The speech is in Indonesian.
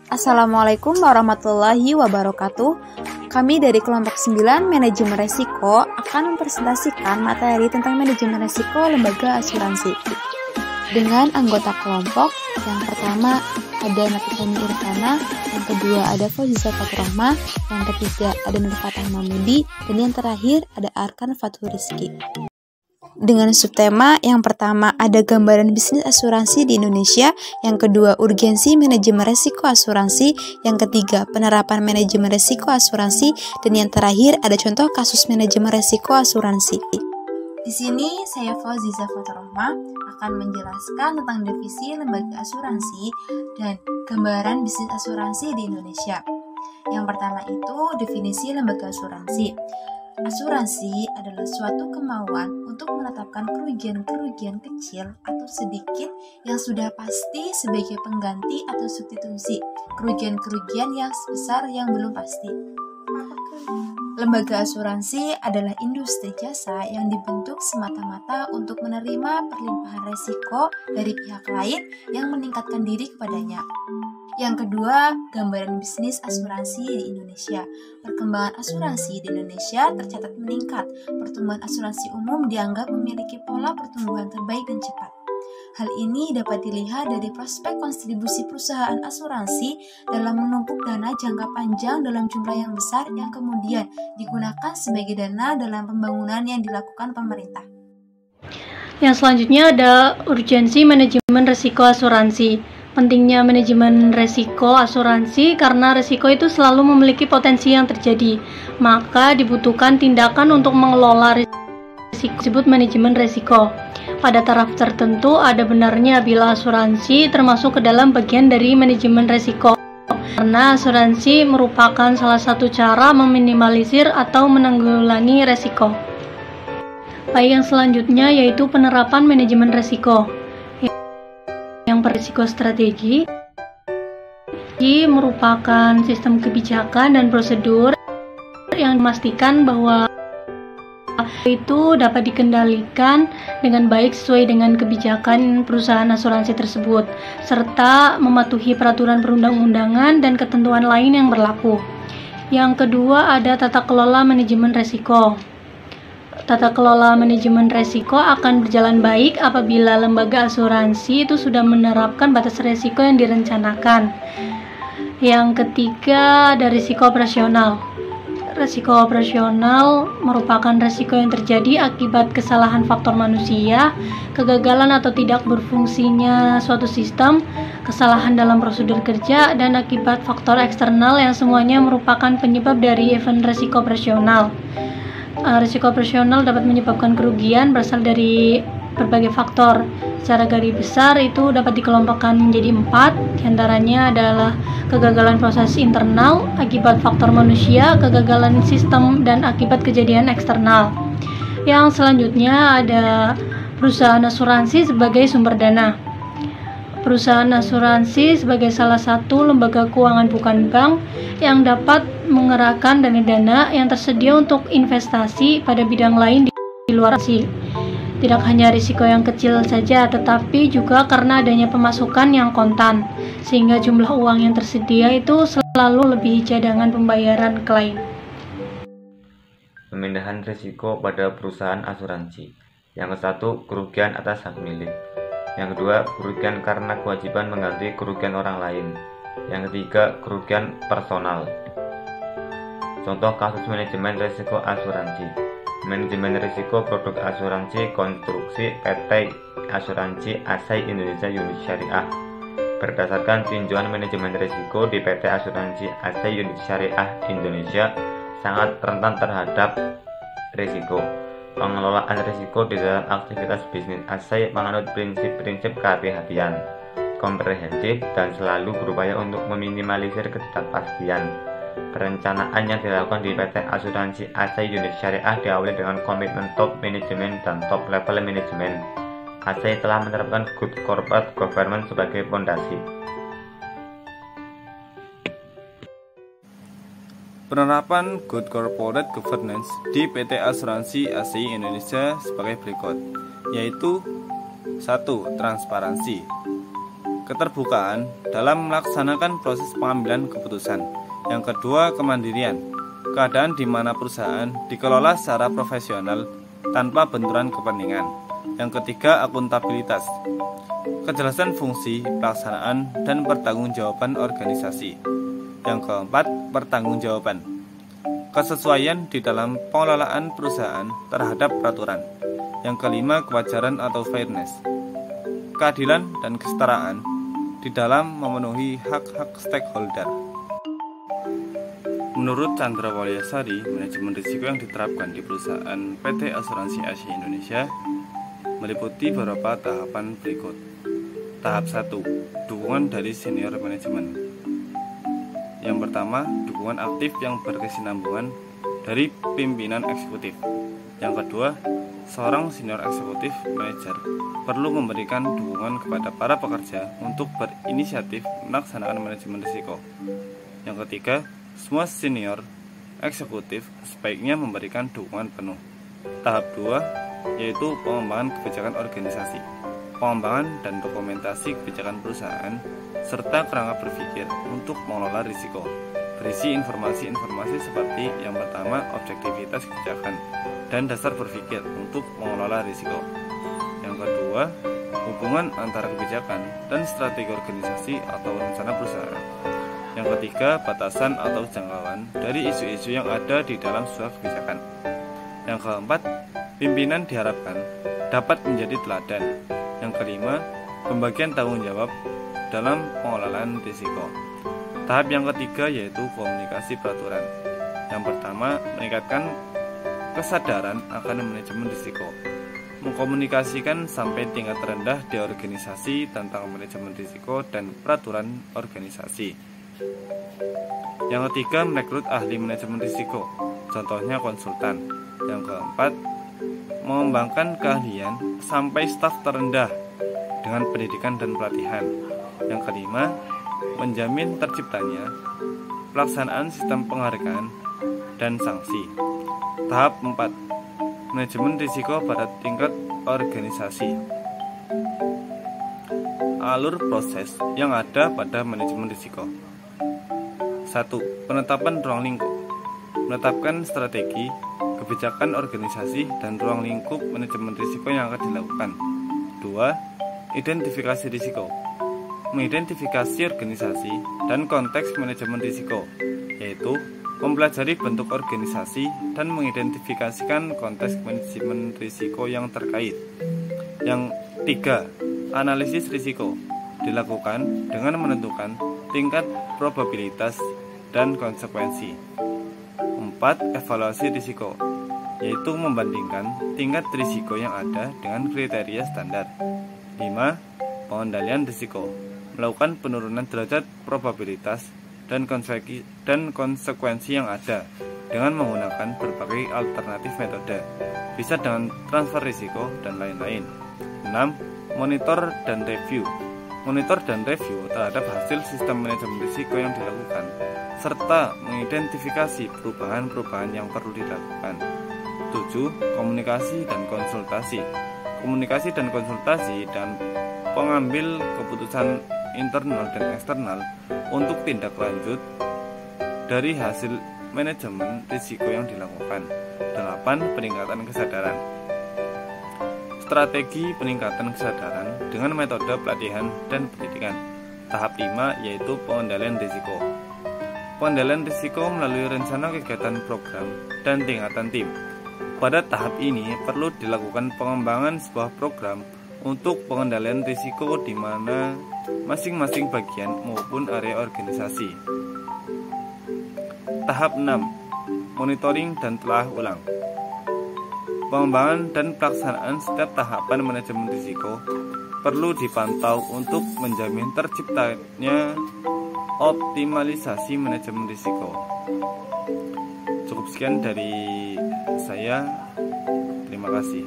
Assalamualaikum warahmatullahi wabarakatuh. Kami dari kelompok 9 Manajemen Resiko akan mempresentasikan materi tentang manajemen resiko lembaga asuransi. Dengan anggota kelompok, yang pertama ada Nafitani Irfana, yang kedua ada Fauziza Faturrahma, yang ketiga ada Nurfatah Mahmudi, dan yang terakhir ada Arkan Fathur Rizki. Dengan subtema yang pertama ada gambaran bisnis asuransi di Indonesia, yang kedua urgensi manajemen resiko asuransi, yang ketiga penerapan manajemen resiko asuransi, dan yang terakhir ada contoh kasus manajemen resiko asuransi. Di sini saya Fauziza Faturrahma akan menjelaskan tentang definisi lembaga asuransi dan gambaran bisnis asuransi di Indonesia. Yang pertama itu definisi lembaga asuransi. Asuransi adalah suatu kemauan untuk menetapkan kerugian-kerugian kecil atau sedikit yang sudah pasti sebagai pengganti atau substitusi kerugian-kerugian yang besar yang belum pasti. Lembaga asuransi adalah industri jasa yang dibentuk semata-mata untuk menerima perlimpahan resiko dari pihak lain yang meningkatkan diri kepadanya. Yang kedua, gambaran bisnis asuransi di Indonesia. Perkembangan asuransi di Indonesia tercatat meningkat. Pertumbuhan asuransi umum dianggap memiliki pola pertumbuhan terbaik dan cepat. Hal ini dapat dilihat dari prospek kontribusi perusahaan asuransi dalam menumpuk dana jangka panjang dalam jumlah yang besar yang kemudian digunakan sebagai dana dalam pembangunan yang dilakukan pemerintah. Yang selanjutnya ada urgensi manajemen risiko asuransi. Pentingnya manajemen resiko asuransi karena resiko itu selalu memiliki potensi yang terjadi. Maka dibutuhkan tindakan untuk mengelola risiko disebut manajemen resiko. Pada taraf tertentu ada benarnya bila asuransi termasuk ke dalam bagian dari manajemen resiko. Karena asuransi merupakan salah satu cara meminimalisir atau menanggulangi resiko. Baik, yang selanjutnya yaitu penerapan manajemen resiko. Yang berisiko strategi merupakan sistem kebijakan dan prosedur yang memastikan bahwa itu dapat dikendalikan dengan baik sesuai dengan kebijakan perusahaan asuransi tersebut, serta mematuhi peraturan perundang-undangan dan ketentuan lain yang berlaku. Yang kedua ada tata kelola manajemen resiko. Tata kelola manajemen resiko akan berjalan baik apabila lembaga asuransi itu sudah menerapkan batas resiko yang direncanakan. Yang ketiga ada risiko operasional. Risiko operasional merupakan risiko yang terjadi akibat kesalahan faktor manusia, kegagalan atau tidak berfungsinya suatu sistem, kesalahan dalam prosedur kerja, dan akibat faktor eksternal yang semuanya merupakan penyebab dari event risiko operasional. Risiko operasional dapat menyebabkan kerugian berasal dari berbagai faktor. Secara garis besar itu dapat dikelompokkan menjadi 4, diantaranya adalah kegagalan proses internal akibat faktor manusia, kegagalan sistem, dan akibat kejadian eksternal. Yang selanjutnya ada perusahaan asuransi sebagai sumber dana. Perusahaan asuransi sebagai salah satu lembaga keuangan bukan bank yang dapat mengerahkan dana-dana yang tersedia untuk investasi pada bidang lain di luar asuransi. Tidak hanya risiko yang kecil saja, tetapi juga karena adanya pemasukan yang kontan, sehingga jumlah uang yang tersedia itu selalu lebih cadangan pembayaran klaim. Pemindahan risiko pada perusahaan asuransi. Yang satu, kerugian atas hak milik. Yang kedua, kerugian karena kewajiban mengganti kerugian orang lain. Yang ketiga, kerugian personal. Contoh kasus manajemen risiko asuransi. Manajemen risiko produk asuransi konstruksi PT Asuransi Asai Indonesia Unit Syariah. Berdasarkan tinjauan manajemen risiko di PT Asuransi Asai Unit Syariah Indonesia sangat rentan terhadap risiko. Pengelolaan risiko di dalam aktivitas bisnis Asai menganut prinsip-prinsip kehati-hatian, komprehensif, dan selalu berupaya untuk meminimalisir ketidakpastian. Perencanaan yang dilakukan di PT Asuransi Asai Unit Syariah diawali dengan komitmen top manajemen dan top level manajemen. Asai telah menerapkan good corporate governance sebagai fondasi. Penerapan good corporate governance di PT Asuransi Asai Indonesia sebagai berikut, yaitu 1. Transparansi. keterbukaan dalam melaksanakan proses pengambilan keputusan. Yang kedua, kemandirian, keadaan di mana perusahaan dikelola secara profesional tanpa benturan kepentingan. Yang ketiga, akuntabilitas, kejelasan fungsi, pelaksanaan, dan pertanggungjawaban organisasi. Yang keempat, pertanggungjawaban, kesesuaian di dalam pengelolaan perusahaan terhadap peraturan. Yang kelima, kewajaran atau fairness, keadilan dan kesetaraan di dalam memenuhi hak-hak stakeholder. Menurut Chandra Walyasari, manajemen risiko yang diterapkan di perusahaan PT Asuransi Asia Indonesia meliputi beberapa tahapan berikut. Tahap 1, dukungan dari senior manajemen. Yang pertama, dukungan aktif yang berkesinambungan dari pimpinan eksekutif. Yang kedua, seorang senior eksekutif manajer perlu memberikan dukungan kepada para pekerja untuk berinisiatif melaksanakan manajemen risiko. Yang ketiga, semua senior eksekutif sebaiknya memberikan dukungan penuh. Tahap 2, yaitu pengembangan kebijakan organisasi, pengembangan dan dokumentasi kebijakan perusahaan, serta kerangka berpikir untuk mengelola risiko. Berisi informasi-informasi seperti yang pertama, objektivitas kebijakan dan dasar berpikir untuk mengelola risiko. Yang kedua, hubungan antara kebijakan dan strategi organisasi atau rencana perusahaan. Yang ketiga, batasan atau jangkauan dari isu-isu yang ada di dalam sebuah kebijakan. Yang keempat, pimpinan diharapkan dapat menjadi teladan. Yang kelima, pembagian tanggung jawab dalam pengelolaan risiko. Tahap yang ketiga yaitu komunikasi peraturan. Yang pertama, meningkatkan kesadaran akan manajemen risiko. Mengkomunikasikan sampai tingkat terendah di organisasi tentang manajemen risiko dan peraturan organisasi. Yang ketiga, merekrut ahli manajemen risiko, contohnya konsultan. Yang keempat, mengembangkan keahlian sampai staf terendah dengan pendidikan dan pelatihan. Yang kelima, menjamin terciptanya pelaksanaan sistem penghargaan dan sanksi. Tahap 4, manajemen risiko pada tingkat organisasi. Alur proses yang ada pada manajemen risiko. 1. Penetapan ruang lingkup. Menetapkan strategi, kebijakan organisasi dan ruang lingkup manajemen risiko yang akan dilakukan. 2. Identifikasi risiko. Mengidentifikasi organisasi dan konteks manajemen risiko, yaitu mempelajari bentuk organisasi dan mengidentifikasikan konteks manajemen risiko yang terkait. Yang 3. Analisis risiko dilakukan dengan menentukan tingkat probabilitas dan konsekuensi. 4. Evaluasi risiko, yaitu membandingkan tingkat risiko yang ada dengan kriteria standar. 5. Pengendalian risiko, melakukan penurunan derajat probabilitas dan konsekuensi yang ada dengan menggunakan berbagai alternatif metode, bisa dengan transfer risiko dan lain-lain. 6. Monitor dan review. Monitor dan review terhadap hasil sistem manajemen risiko yang dilakukan, serta mengidentifikasi perubahan-perubahan yang perlu dilakukan. 7. Komunikasi dan konsultasi. Komunikasi dan konsultasi dan pengambil keputusan internal dan eksternal untuk tindak lanjut dari hasil manajemen risiko yang dilakukan. 8. Peningkatan kesadaran. Strategi peningkatan kesadaran dengan metode pelatihan dan pendidikan. Tahap 5 yaitu pengendalian risiko. Pengendalian risiko melalui rencana kegiatan program dan tingkatan tim. Pada tahap ini perlu dilakukan pengembangan sebuah program untuk pengendalian risiko di mana masing-masing bagian maupun area organisasi. Tahap 6. Monitoring dan telah ulang. Pengembangan dan pelaksanaan setiap tahapan manajemen risiko perlu dipantau untuk menjamin terciptanya optimalisasi manajemen risiko. Cukup sekian dari saya. Terima kasih.